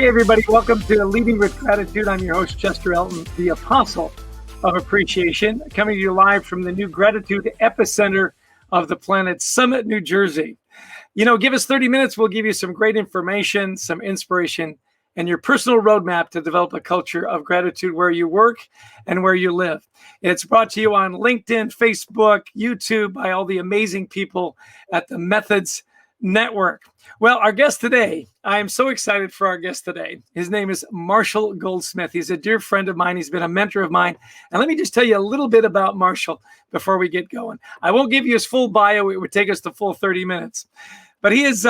Hey, everybody. Welcome to Leading with Gratitude. I'm your host, Chester Elton, the Apostle of Appreciation, coming to you live from the new Gratitude Epicenter of the planet, Summit, New Jersey. You know, give us 30 minutes. We'll give you some great information, some inspiration, and your personal roadmap to develop a culture of gratitude where you work and where you live. It's brought to you on LinkedIn, Facebook, YouTube by all the amazing people at the Methods Network. Well, our guest today, I am so excited for our guest today. His name is Marshall Goldsmith. He's a dear friend of mine. He's been a mentor of mine. And let me just tell you a little bit about Marshall before we get going. I won't give you his full bio. It would take us the full 30 minutes. But he's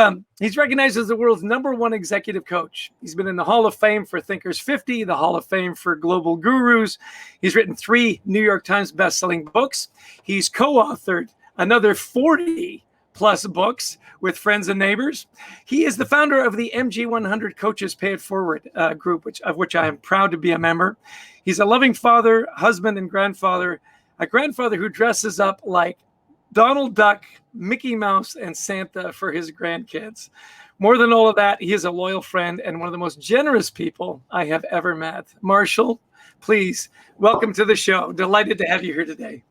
recognized as the world's #1 executive coach. He's been in the Hall of Fame for Thinkers 50, the Hall of Fame for Global Gurus. He's written 3 New York Times bestselling books. He's co-authored another 40 plus books with friends and neighbors. He is the founder of the MG 100 Coaches Pay It Forward group, of which I am proud to be a member. He's a loving father, husband, and grandfather, a grandfather who dresses up like Donald Duck, Mickey Mouse, and Santa for his grandkids. More than all of that, he is a loyal friend and one of the most generous people I have ever met. Marshall, please, welcome to the show. Delighted to have you here today.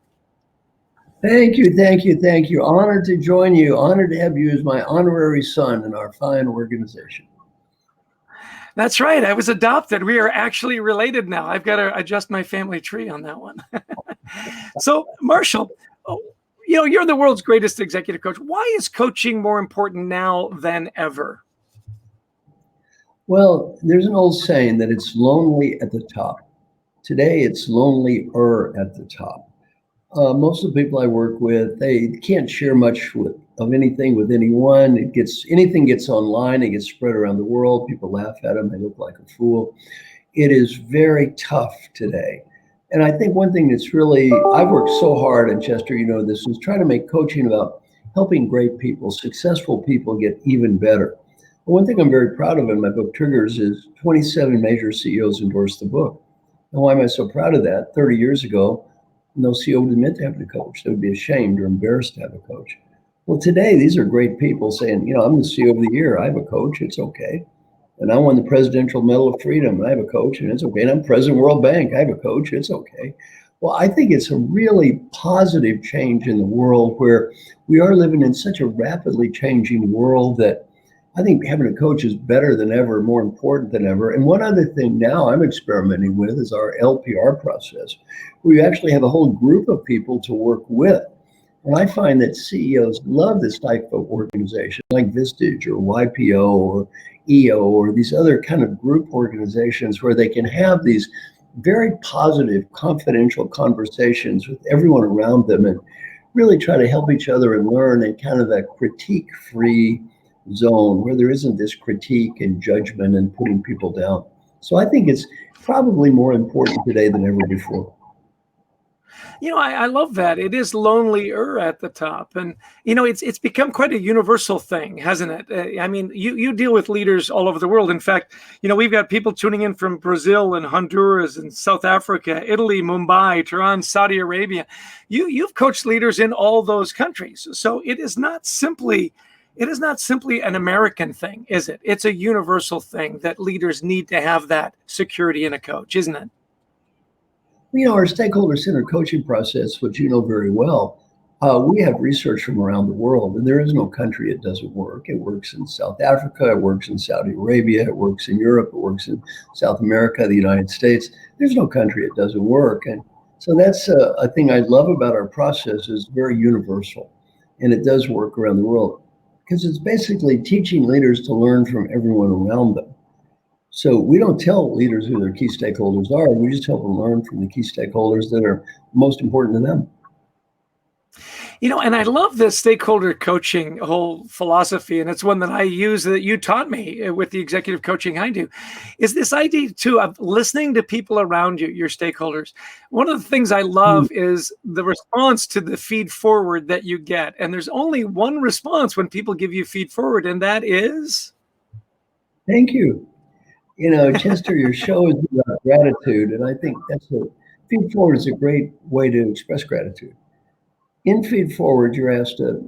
Thank you, thank you, thank you. Honored to join you. Honored to have you as my honorary son in our fine organization. That's right. I was adopted. We are actually related now. I've got to adjust my family tree on that one. So, Marshall, you know, you're the world's greatest executive coach. Why is coaching more important now than ever? Well, there's an old saying that it's lonely at the top. Today, it's lonelier at the top. Most of the people I work with, they can't share much of anything with anyone. Anything gets online, it gets spread around the world. People laugh at them, they look like a fool. It is very tough today. And I think one thing that's I've worked so hard, and Chester, you know this, is trying to make coaching about helping great people, successful people get even better. One thing I'm very proud of in my book, Triggers, is 27 major CEOs endorsed the book. And why am I so proud of that? 30 years ago, no CEO would admit to having a coach. They would be ashamed or embarrassed to have a coach. Well, today, these are great people saying, you know, I'm the CEO of the year. I have a coach. It's okay. And I won the Presidential Medal of Freedom. I have a coach, and it's okay. And I'm President of World Bank. I have a coach. It's okay. Well, I think it's a really positive change in the world where we are living in such a rapidly changing world that I think having a coach is better than ever, more important than ever. And one other thing now I'm experimenting with is our LPR process. We actually have a whole group of people to work with. And I find that CEOs love this type of organization like Vistage or YPO or EO or these other kind of group organizations where they can have these very positive, confidential conversations with everyone around them and really try to help each other and learn in kind of a critique-free zone where there isn't this critique and judgment and putting people down. So I think it's probably more important today than ever before. You know, I love that. It is lonelier at the top. And, you know, it's become quite a universal thing, hasn't it? I mean, you deal with leaders all over the world. In fact, you know, we've got people tuning in from Brazil and Honduras and South Africa, Italy, Mumbai, Tehran, Saudi Arabia. You've coached leaders in all those countries. So it is not simply an American thing, is it? It's a universal thing that leaders need to have that security in a coach, isn't it? You know, our stakeholder-centered coaching process, which you know very well, we have research from around the world, and there is no country it doesn't work. It works in South Africa, it works in Saudi Arabia, it works in Europe, it works in South America, the United States. There's no country it doesn't work. And so that's a thing I love about our process is very universal, and it does work around the world because it's basically teaching leaders to learn from everyone around them. So we don't tell leaders who their key stakeholders are. We just help them learn from the key stakeholders that are most important to them. You know, and I love the stakeholder coaching whole philosophy, and it's one that I use that you taught me with the executive coaching I do, is this idea too of listening to people around you, your stakeholders. One of the things I love is the response to the feed forward that you get. And there's only one response when people give you feed forward, and that is? Thank you. You know, Chester, your show is about gratitude, and I think feed forward is a great way to express gratitude. In feed forward, the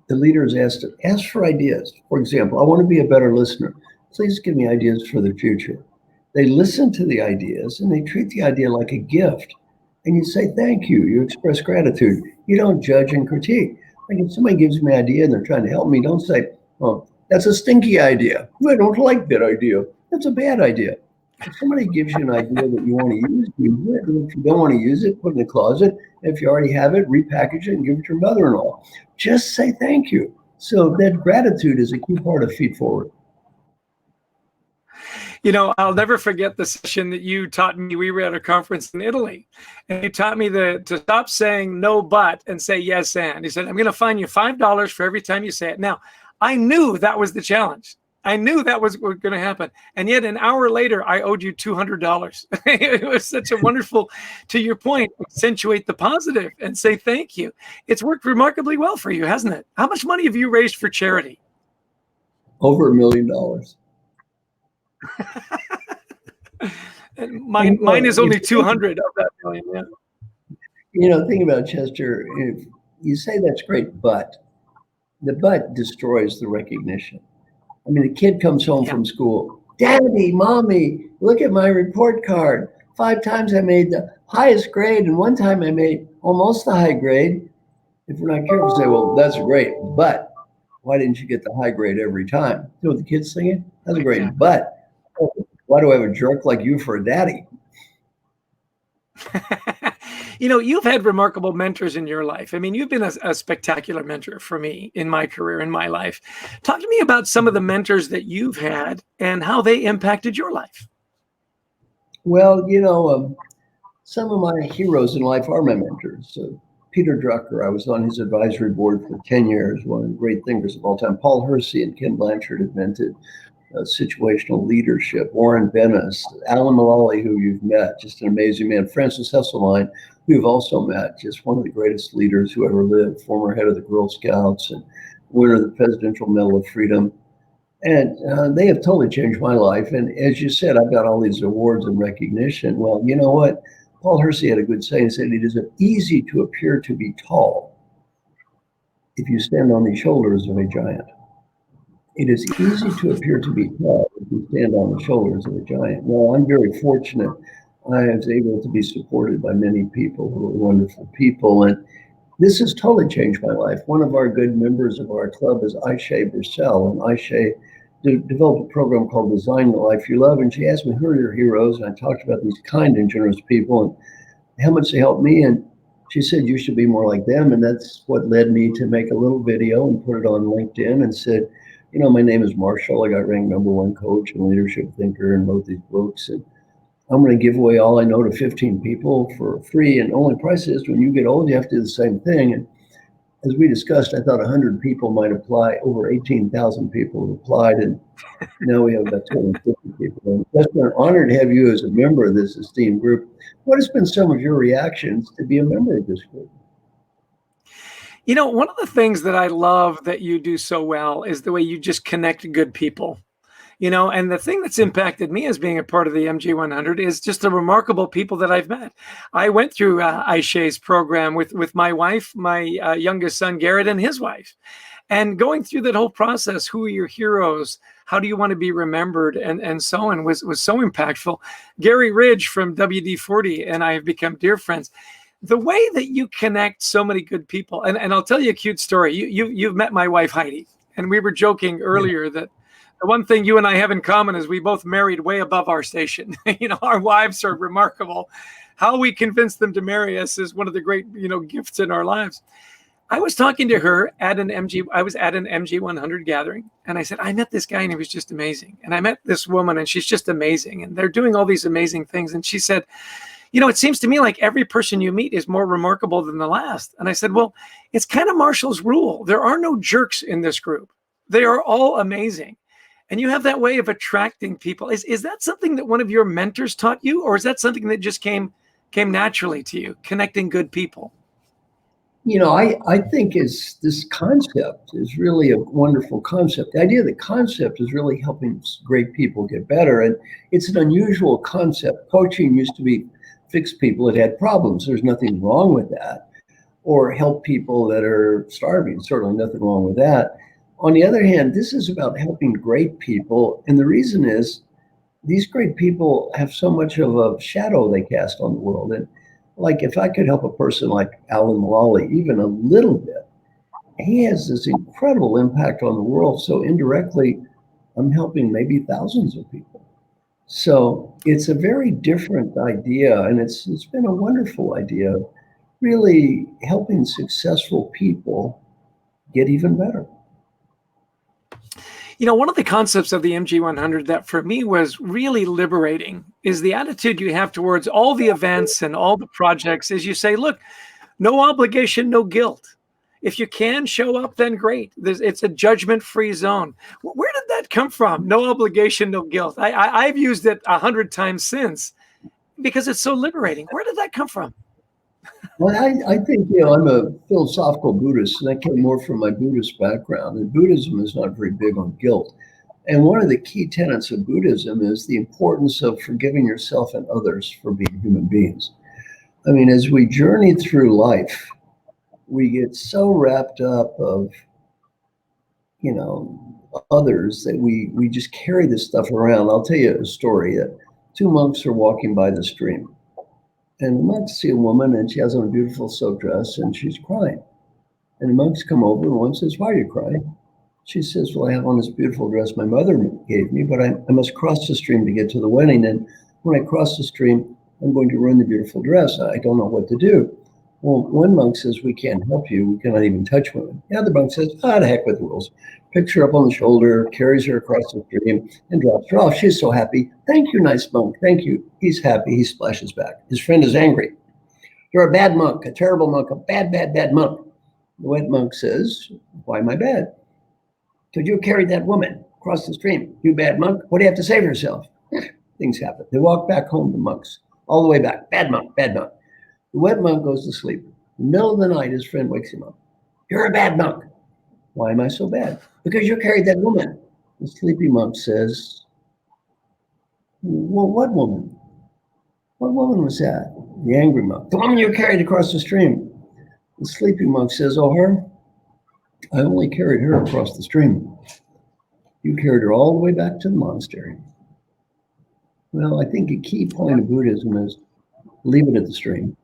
leader is asked to ask for ideas. For example, I want to be a better listener. please give me ideas for the future. They listen to the ideas and they treat the idea like a gift. And you say, thank you. You express gratitude. You don't judge and critique. Like if somebody gives me an idea and they're trying to help me, don't say, oh, that's a stinky idea. I don't like that idea. That's a bad idea. If somebody gives you an idea that you want to use it. And if you don't want to use it, put it in the closet. And if you already have it, repackage it and give it to your mother-in-law. Just say thank you. So that gratitude is a key part of Feed Forward. I'll never forget the session that you taught me. We were at a conference in Italy, and you taught me to stop saying no, but, and say yes, and. He said, I'm going to fine you $5 for every time you say it. Now, I knew that was the challenge. I knew that was going to happen. And yet an hour later, I owed you $200. It was such a wonderful, to your point, accentuate the positive and say thank you. It's worked remarkably well for you, hasn't it? How much money have you raised for charity? Over $1 million. And mine is only 200 of that million. Yeah. Think about Chester. If you say that's great, but the but destroys the recognition. I mean, the kid comes home from school. Daddy, mommy, look at my report card. 5 times I made the highest grade, and 1 time I made almost the high grade. If we're not careful, say, well, that's great, but why didn't you get the high grade every time? You know what the kid's thinking? That's great, but why do I have a jerk like you for a daddy? You've had remarkable mentors in your life. I mean, you've been a spectacular mentor for me in my career, in my life. Talk to me about some of the mentors that you've had and how they impacted your life. Well, some of my heroes in life are my mentors. Peter Drucker, I was on his advisory board for 10 years, one of the great thinkers of all time. Paul Hersey and Ken Blanchard invented situational leadership. Warren Bennis, Alan Mulally, who you've met, just an amazing man. Francis Hesselbein, who you've also met, just one of the greatest leaders who ever lived, former head of the Girl Scouts and winner of the Presidential Medal of Freedom. And they have totally changed my life. And as you said, I've got all these awards and recognition. Well, you know what? Paul Hersey had a good saying. He said, it is easy to appear to be tall if you stand on the shoulders of a giant. It is easy to appear to be tall if you stand on the shoulders of a giant. Well, I'm very fortunate. I was able to be supported by many people who are wonderful people. And this has totally changed my life. One of our good members of our club is Aisha Bursell. And Aisha developed a program called Design the Life You Love. And she asked me, who are your heroes? And I talked about these kind and generous people and how much they helped me. And she said, you should be more like them. And that's what led me to make a little video and put it on LinkedIn and said, my name is Marshall. I got ranked #1 coach and leadership thinker and wrote these books. And I'm going to give away all I know to 15 people for free. And the only price is when you get old, you have to do the same thing. And as we discussed, I thought 100 people might apply. Over 18,000 people have applied. And now we have about 250 people. And it's been an honor to have you as a member of this esteemed group. What has been some of your reactions to be a member of this group? One of the things that I love that you do so well is the way you just connect good people. And the thing that's impacted me as being a part of the MG100 is just the remarkable people that I've met. I went through Aisha's program with my wife, my youngest son, Garrett, and his wife. And going through that whole process, who are your heroes? How do you want to be remembered? And so on was so impactful. Gary Ridge from WD-40 and I have become dear friends. The way that you connect so many good people, and I'll tell you a cute story. You've met my wife, Heidi, and we were joking earlier that the one thing you and I have in common is we both married way above our station. Our wives are remarkable. How we convinced them to marry us is one of the great, gifts in our lives. I was talking to her at I was at an MG100 gathering, and I said, I met this guy and he was just amazing. And I met this woman and she's just amazing. And they're doing all these amazing things. And she said, it seems to me like every person you meet is more remarkable than the last. And I said, well, it's kind of Marshall's rule. There are no jerks in this group. They are all amazing. And you have that way of attracting people. Is that something that one of your mentors taught you? Or is that something that just came naturally to you, connecting good people? I think this concept is really a wonderful concept. The idea of the concept is really helping great people get better. And it's an unusual concept. Coaching used to be fix people that had problems. There's nothing wrong with that. Or help people that are starving. Certainly nothing wrong with that. On the other hand, this is about helping great people. And the reason is these great people have so much of a shadow they cast on the world. And like if I could help a person like Alan Mulally, even a little bit, he has this incredible impact on the world. So indirectly, I'm helping maybe thousands of people. So it's a very different idea. And it's been a wonderful idea, really helping successful people get even better. One of the concepts of the MG100 that for me was really liberating is the attitude you have towards all the events and all the projects is you say, look, no obligation, no guilt. If you can show up, then great. It's a judgment-free zone. Where did that come from? No obligation, no guilt. I've used it 100 times since because it's so liberating. Where did that come from? Well, I think, I'm a philosophical Buddhist, and I came more from my Buddhist background. And Buddhism is not very big on guilt. And one of the key tenets of Buddhism is the importance of forgiving yourself and others for being human beings. I mean, as we journey through life, we get so wrapped up of, others that we just carry this stuff around. I'll tell you a story. Two monks are walking by the stream. And the monks see a woman, and she has on a beautiful silk dress, and she's crying. And the monks come over, and one says, "Why are you crying?" She says, "Well, I have on this beautiful dress my mother gave me, but I must cross the stream to get to the wedding. And when I cross the stream, I'm going to ruin the beautiful dress. I don't know what to do." Well, one monk says, "We can't help you. We cannot even touch women." The other monk says, "The heck with the rules." Picks her up on the shoulder, carries her across the stream, and drops her off. She's so happy. "Thank you, nice monk. Thank you." He's happy. He splashes back. His friend is angry. "You're a bad monk, a terrible monk, a bad, bad, bad monk." The wet monk says, "Why am I bad?" "Because you carried that woman across the stream. You bad monk. What do you have to say for yourself?" Things happen. They walk back home, the monks, all the way back. Bad monk, bad monk. The wet monk goes to sleep. In the middle of the night, his friend wakes him up. "You're a bad monk." "Why am I so bad?" "Because you carried that woman." The sleepy monk says, "Well, what woman? What woman was that?" The angry monk, "The woman you carried across the stream." The sleepy monk says, "Oh, her? I only carried her across the stream. You carried her all the way back to the monastery." Well, I think a key point of Buddhism is leave it at the stream.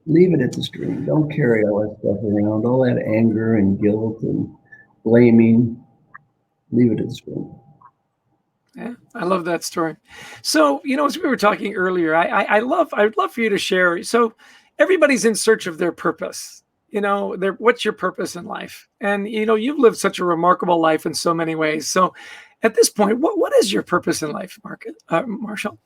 Leave it at the stream. Don't carry all that stuff around, all that anger and guilt and blaming. Leave it at the stream. Yeah, I love that story. So, as we were talking earlier, I'd love for you to share. So everybody's in search of their purpose. What's your purpose in life? And, you've lived such a remarkable life in so many ways. So at this point, what is your purpose in life, Marshall?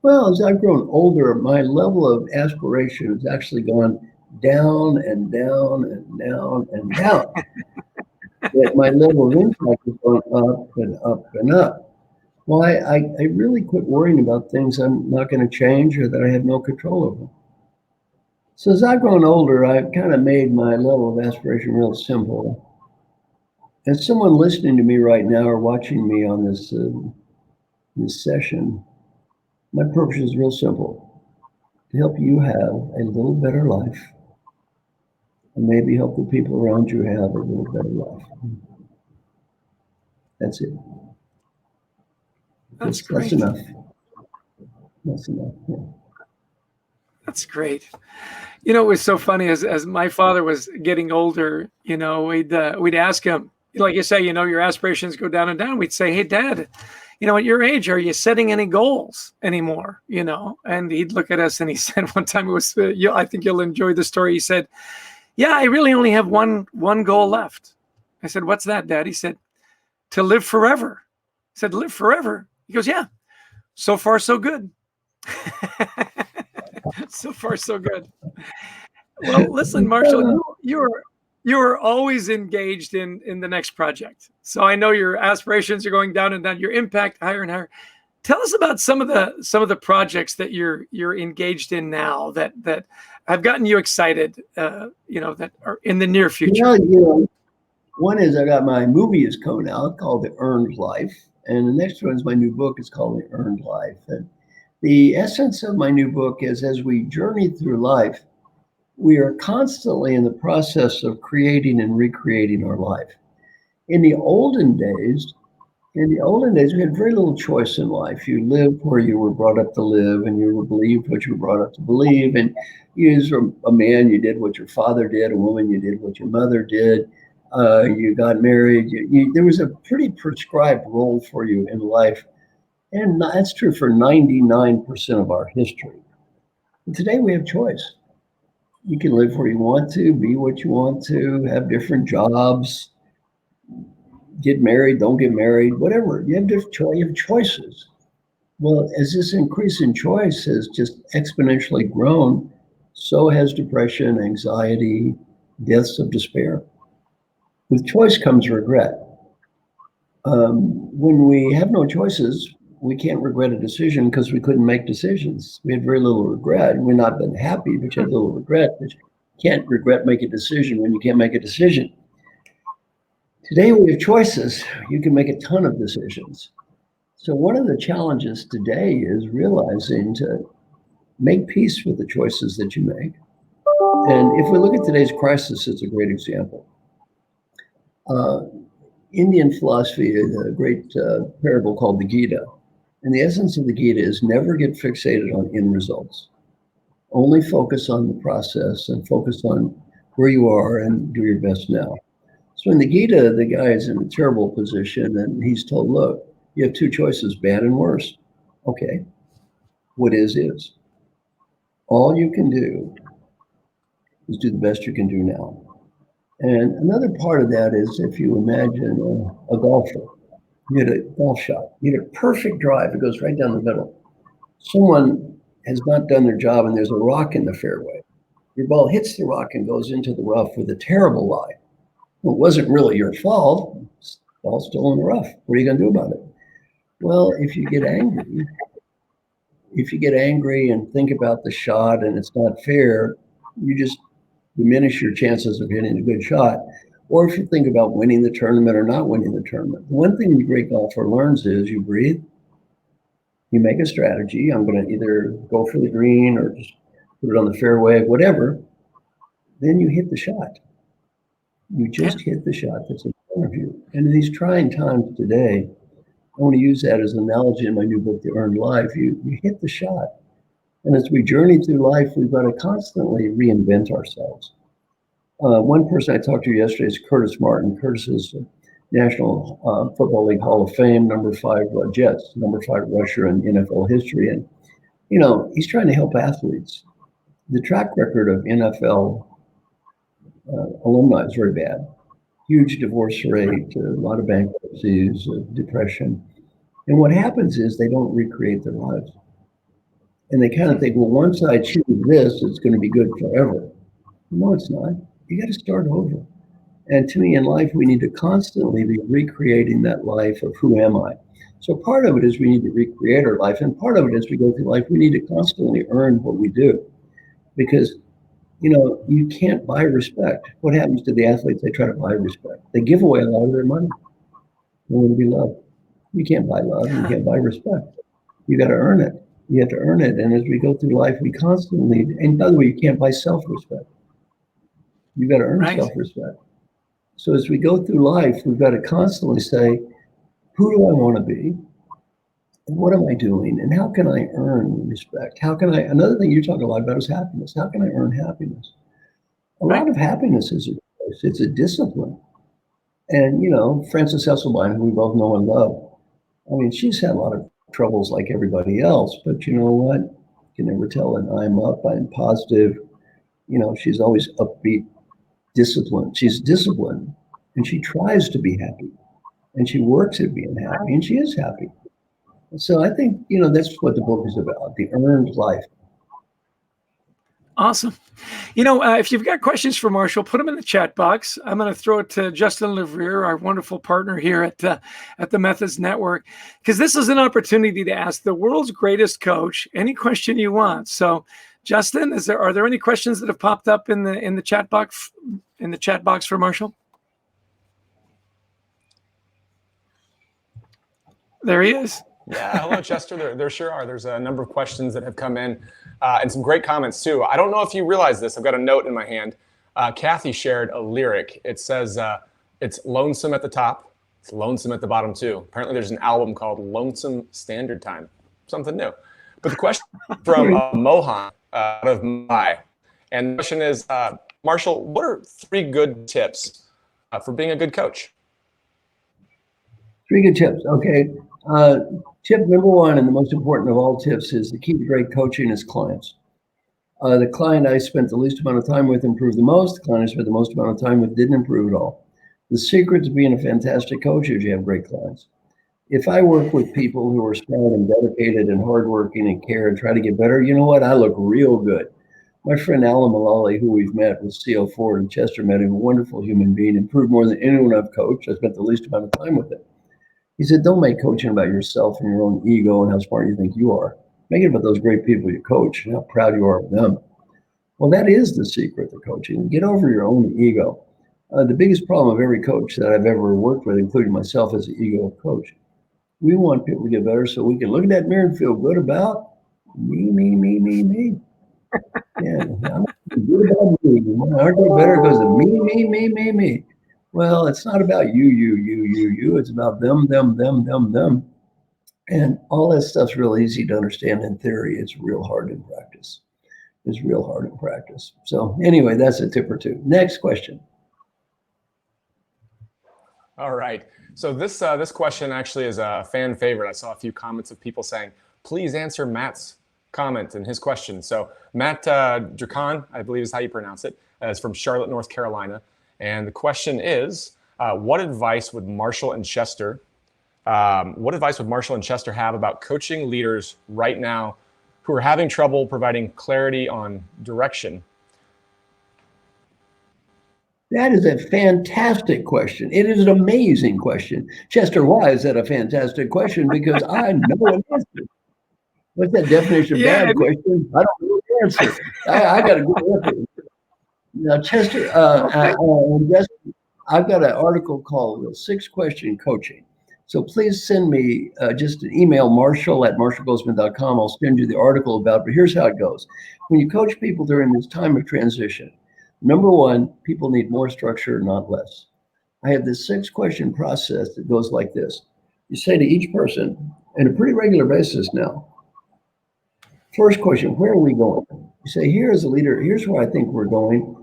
Well, as I've grown older, my level of aspiration has actually gone down and down and down and down. Yet my level of impact has gone up and up and up. Well, I really quit worrying about things I'm not going to change or that I have no control over. So as I've grown older, I've kind of made my level of aspiration real simple. As someone listening to me right now or watching me on this session, my purpose is real simple: to help you have a little better life, and maybe help the people around you have a little better life. That's it. That's great. That's enough. That's enough. Yeah. That's great. It was so funny as my father was getting older, we'd ask him, like you say, your aspirations go down and down. We'd say, "Hey, Dad, at your age, are you setting any goals anymore?" And he'd look at us and he said one time, it was, I think you'll enjoy the story. He said, "Yeah, I really only have one goal left." I said, "What's that, Dad?" He said, "To live forever." I said, "Live forever?" He goes, "Yeah, so far, so good." So far, so good. Well, listen, Marshall, you're always engaged in the next project. So I know your aspirations are going down and down, your impact higher and higher. Tell us about some of the projects that you're engaged in now that have gotten you excited, that are in the near future. One is I got my movie is coming out called The Earned Life, and the next one is my new book. It's called The Earned Life. And the essence of my new book is, as we journey through life, we are constantly in the process of creating and recreating our life. In the olden days, we had very little choice in life. You lived where you were brought up to live, and you believed what you were brought up to believe. And you, as a man, you did what your father did. A woman, you did what your mother did. You got married. There was a pretty prescribed role for you in life. And that's true for 99% of our history. And today we have choice. You can live where you want to, be what you want to, have different jobs, get married, don't get married, whatever. You have you have choices. Well, as this increase in choice has just exponentially grown, so has depression, anxiety, deaths of despair. With choice comes regret. When we have no choices, we can't regret a decision because we couldn't make decisions. We had very little regret. We've not been happy, but you had little regret. But you can't regret make a decision when you can't make a decision. Today we have choices. You can make a ton of decisions. So one of the challenges today is realizing to make peace with the choices that you make. And if we look at today's crisis, it's a great example. Indian philosophy is a great parable called the Gita. And the essence of the Gita is never get fixated on end results. Only focus on the process and focus on where you are and do your best now. So in the Gita, the guy is in a terrible position and he's told, look, you have two choices, bad and worse. Okay, what is. All you can do is do the best you can do now. And another part of that is if you imagine a golfer, you hit a golf shot, you hit a perfect drive, it goes right down the middle. Someone has not done their job and there's a rock in the fairway. Your ball hits the rock and goes into the rough with a terrible lie. Well, it wasn't really your fault. The ball's still in the rough. What are you going to do about it? Well, if you get angry and think about the shot and it's not fair, you just diminish your chances of hitting a good shot. Or if you think about winning the tournament or not winning the tournament, the one thing the great golfer learns is you breathe, you make a strategy. I'm going to either go for the green or just put it on the fairway, whatever. Then you hit the shot. You just hit the shot that's in front of you. And in these trying times today, I want to use that as an analogy in my new book, The Earned Life. You hit the shot. And as we journey through life, we've got to constantly reinvent ourselves. One person I talked to yesterday is Curtis Martin. Curtis is National Football League Hall of Fame, number 5 Jets, number 5 rusher in NFL history. And, he's trying to help athletes. The track record of NFL alumni is very bad. Huge divorce rate, a lot of bankruptcies, depression. And what happens is they don't recreate their lives. And they kind of think, well, once I choose this, it's going to be good forever. No, it's not. You got to start over. And to me, in life, we need to constantly be recreating that life of who am I? So part of it is we need to recreate our life. And part of it as we go through life, we need to constantly earn what we do. Because you can't buy respect. What happens to the athletes? They try to buy respect. They give away a lot of their money. They want to be loved. You can't buy love. You can't buy respect. You got to earn it. You have to earn it. And as we go through life, we constantly, and by the way, you can't buy self-respect. You got to earn self-respect. So as we go through life, we've got to constantly say, who do I want to be? And what am I doing? And how can I earn respect? Another thing you talk a lot about is happiness. How can I earn happiness? A lot of happiness is a choice. It's a discipline. And, Frances Hesselbein, who we both know and love, she's had a lot of troubles like everybody else, but you know what? You can never tell an I'm up, I'm positive. She's always upbeat, disciplined. She's disciplined and she tries to be happy and she works at being happy and she is happy. So I think, that's what the book is about, the earned life. Awesome. If you've got questions for Marshall, put them in the chat box. I'm going to throw it to Justin Levrier, our wonderful partner here at the Methods Network, because this is an opportunity to ask the world's greatest coach any question you want. So, Justin, are there any questions that have popped up in the chat box for Marshall? There he is. Yeah, hello, Chester. There sure are. There's a number of questions that have come in and some great comments, too. I don't know if you realize this. I've got a note in my hand. Kathy shared a lyric. It says, it's lonesome at the top. It's lonesome at the bottom, too. Apparently, there's an album called Lonesome Standard Time. Something new. But the question from Mohan out of Mumbai. And the question is, Marshall, what are 3 good tips for being a good coach? 3 good tips. Okay. Tip number 1, and the most important of all tips, is the key to great coaching is clients. The client I spent the least amount of time with improved the most. The client I spent the most amount of time with didn't improve at all. The secret to being a fantastic coach is you have great clients. If I work with people who are smart and dedicated and hardworking and care and try to get better, you know what? I look real good. My friend Alan Mullally, who we've met with CO Ford, and Chester met him, a wonderful human being, improved more than anyone I've coached. I spent the least amount of time with him. He said, don't make coaching about yourself and your own ego and how smart you think you are. Make it about those great people you coach and how proud you are of them. Well, that is the secret to coaching. Get over your own ego. The biggest problem of every coach that I've ever worked with, including myself as an ego coach, we want people to get better so we can look at that mirror and feel good about me. Yeah, I'm good about me. My heart gets better because of me. Well, it's not about you. It's about them. And all that stuff's real easy to understand in theory. It's real hard in practice. So anyway, that's a tip or 2. Next question. All right. So this question actually is a fan favorite. I saw a few comments of people saying, please answer Matt's comment and his question. So Matt Dracan, I believe is how you pronounce it, is from Charlotte, North Carolina. And the question is, what advice would Marshall and Chester have about coaching leaders right now who are having trouble providing clarity on direction? That is a fantastic question. It is an amazing question. Chester, why is that a fantastic question? Because I know an answer. What's that definition of bad question? I don't know the answer. I got a good answer. Now, Chester, I've got an article called 6-Question Coaching. So please send me just an email, marshall@marshallgoldsmith.com. I'll send you the article about it, but here's how it goes. When you coach people during this time of transition, number 1, people need more structure, not less. I have this 6-question process that goes like this. You say to each person, on a pretty regular basis now, first question, where are we going? You say, here as a leader, here's where I think we're going,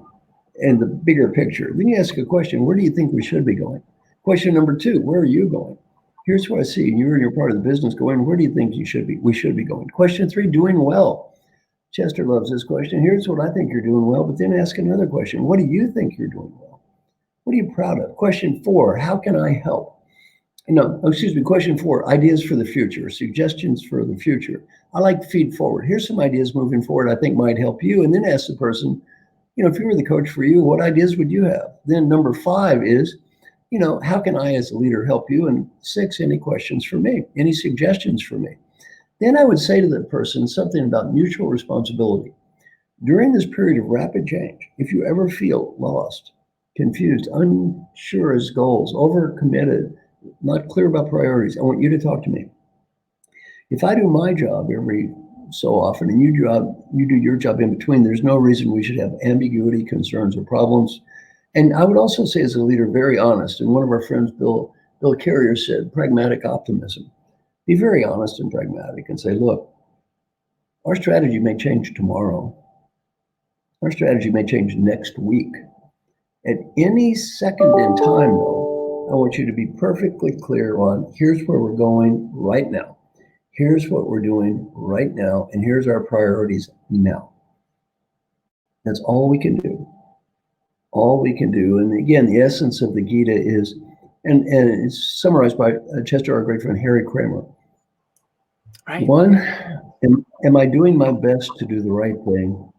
and the bigger picture. Then you ask a question, where do you think we should be going? Question number 2, where are you going? Here's what I see, and you're part of the business going, where do you think we should be going? Question 3, doing well. Chester loves this question. Here's what I think you're doing well, but then ask another question. What do you think you're doing well? What are you proud of? Question 4, how can I help? Question 4, ideas for the future, suggestions for the future. I like to feed forward. Here's some ideas moving forward I think might help you. And then ask the person, if you were the coach for you, what ideas would you have? Then number 5 is, how can I as a leader help you? And 6, any questions for me? Any suggestions for me? Then I would say to that person something about mutual responsibility. During this period of rapid change, if you ever feel lost, confused, unsure as goals, overcommitted, not clear about priorities, I want you to talk to me. If I do my job every so often and you do your job in between, there's no reason we should have ambiguity, concerns, or problems. And I would also say as a leader, very honest. And one of our friends, Bill Carrier, said, pragmatic optimism. Be very honest and pragmatic and say, look, our strategy may change tomorrow. Our strategy may change next week. At any second in time, though, I want you to be perfectly clear on here's where we're going right now. Here's what we're doing right now. And here's our priorities now. That's all we can do. All we can do. And again, the essence of the Gita is, and it's summarized by Chester, our great friend, Harry Kramer. Right. 1, am I doing my best to do the right thing?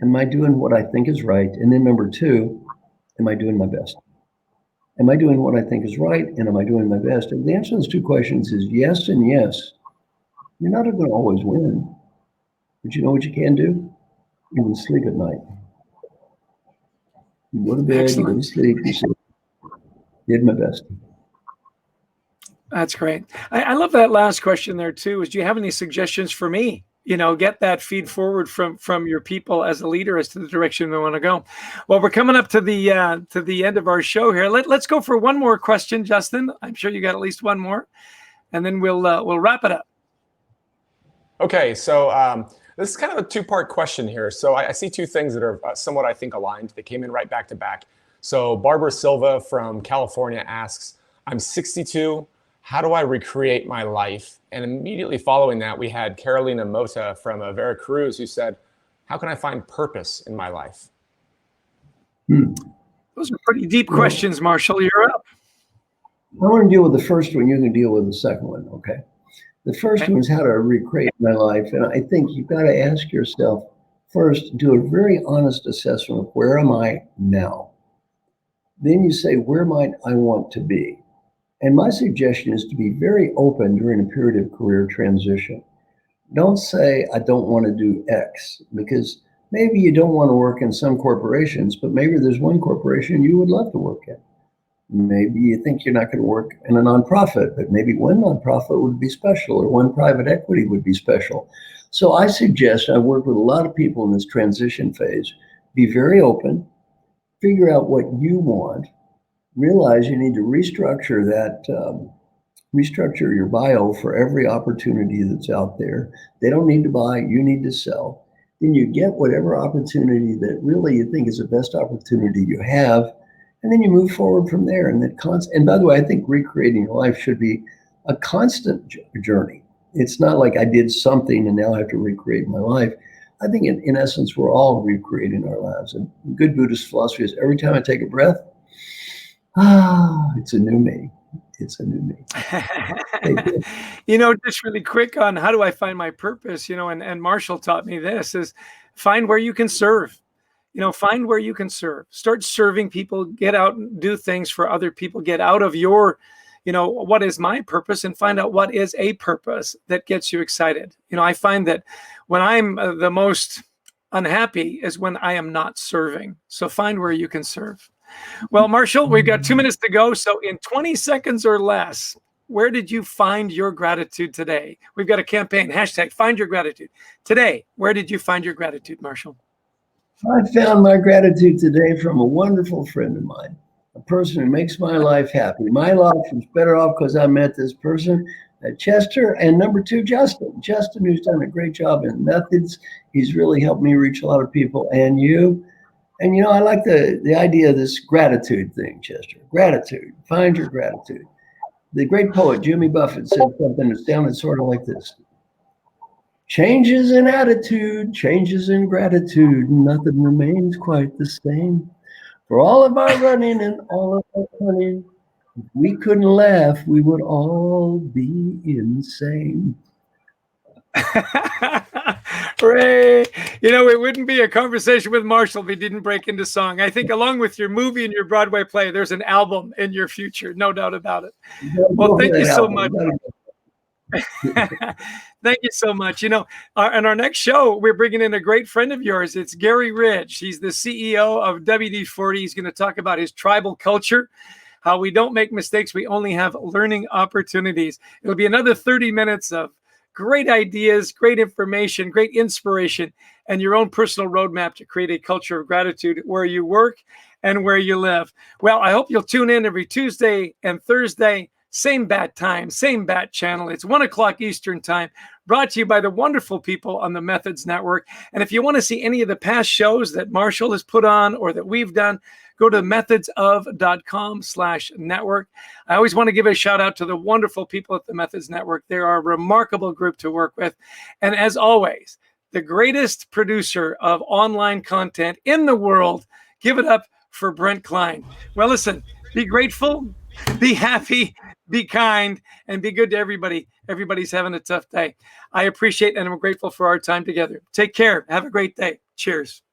Am I doing what I think is right? And then number 2, am I doing my best? Am I doing what I think is right? And am I doing my best? And the answer to those 2 questions is yes and yes. You're not going to always win, but you know what you can do? You can sleep at night. You go to bed, you go to sleep, you say, did my best. That's great. I love that last question there too. Is do you have any suggestions for me? Get that feed forward from your people as a leader as to the direction we want to go. Well, we're coming up to the end of our show here. Let's go for one more question, Justin. I'm sure you got at least one more, and then we'll wrap it up. Okay, so this is kind of a two-part question here. So I see two things that are somewhat, I think, aligned. They came in right back to back. So Barbara Silva from California asks, I'm 62. How do I recreate my life? And immediately following that, we had Carolina Mota from Veracruz who said, how can I find purpose in my life? Those are pretty deep questions, Marshall. You're up. I want to deal with the first one. You can deal with the second one, okay? The first one is how to recreate my life. And I think you've got to ask yourself first, do a very honest assessment of where am I now? Then you say, where might I want to be? And my suggestion is to be very open during a period of career transition. Don't say, I don't want to do X, because maybe you don't want to work in some corporations, but maybe there's one corporation you would love to work in. Maybe you think you're not going to work in a nonprofit, but maybe one nonprofit would be special or one private equity would be special. So I suggest, I work with a lot of people in this transition phase, be very open, figure out what you want, realize you need to restructure your bio for every opportunity that's out there. They don't need to buy, you need to sell. Then you get whatever opportunity that really you think is the best opportunity you have, and then you move forward from there. And and by the way, I think recreating your life should be a constant journey. It's not like I did something and now I have to recreate my life. I think in essence, we're all recreating our lives. And good Buddhist philosophy is every time I take a breath, it's a new me. It's a new me. Just really quick on how do I find my purpose, and Marshall taught me this is find where you can serve. Find where you can serve. Start serving people, get out and do things for other people, get out of your, what is my purpose and find out what is a purpose that gets you excited. I find that when I'm the most unhappy is when I am not serving. So find where you can serve. Well, Marshall, we've got 2 minutes to go. So in 20 seconds or less, where did you find your gratitude today? We've got a campaign, #find your gratitude. Today, where did you find your gratitude, Marshall? I found my gratitude today from a wonderful friend of mine, a person who makes my life happy. My life is better off because I met this person, Chester, and number 2, Justin. Justin, who's done a great job in methods. He's really helped me reach a lot of people, and you. And, I like the idea of this gratitude thing, Chester. Gratitude. Find your gratitude. The great poet Jimmy Buffett said something that sounded sort of like this. Changes in attitude, changes in gratitude, nothing remains quite the same. For all of our running and all of our running, if we couldn't laugh, we would all be insane. Hooray! It wouldn't be a conversation with Marshall if he didn't break into song. I think along with your movie and your Broadway play, there's an album in your future, no doubt about it. Well, thank you so much. Thank you so much. In our next show, we're bringing in a great friend of yours. It's Gary Ridge. He's the CEO of WD-40. He's going to talk about his tribal culture, how we don't make mistakes. We only have learning opportunities. It'll be another 30 minutes of great ideas, great information, great inspiration, and your own personal roadmap to create a culture of gratitude where you work and where you live. Well, I hope you'll tune in every Tuesday and Thursday, same bat time, same bat channel. It's 1:00 Eastern time, brought to you by the wonderful people on the Methods Network. And if you want to see any of the past shows that Marshall has put on or that we've done, go to methodsof.com/network. I always want to give a shout out to the wonderful people at the Methods Network. They are a remarkable group to work with. And as always, the greatest producer of online content in the world, give it up for Brent Klein. Well, listen, be grateful, be happy, be kind, and be good to everybody. Everybody's having a tough day. I appreciate and I'm grateful for our time together. Take care. Have a great day. Cheers.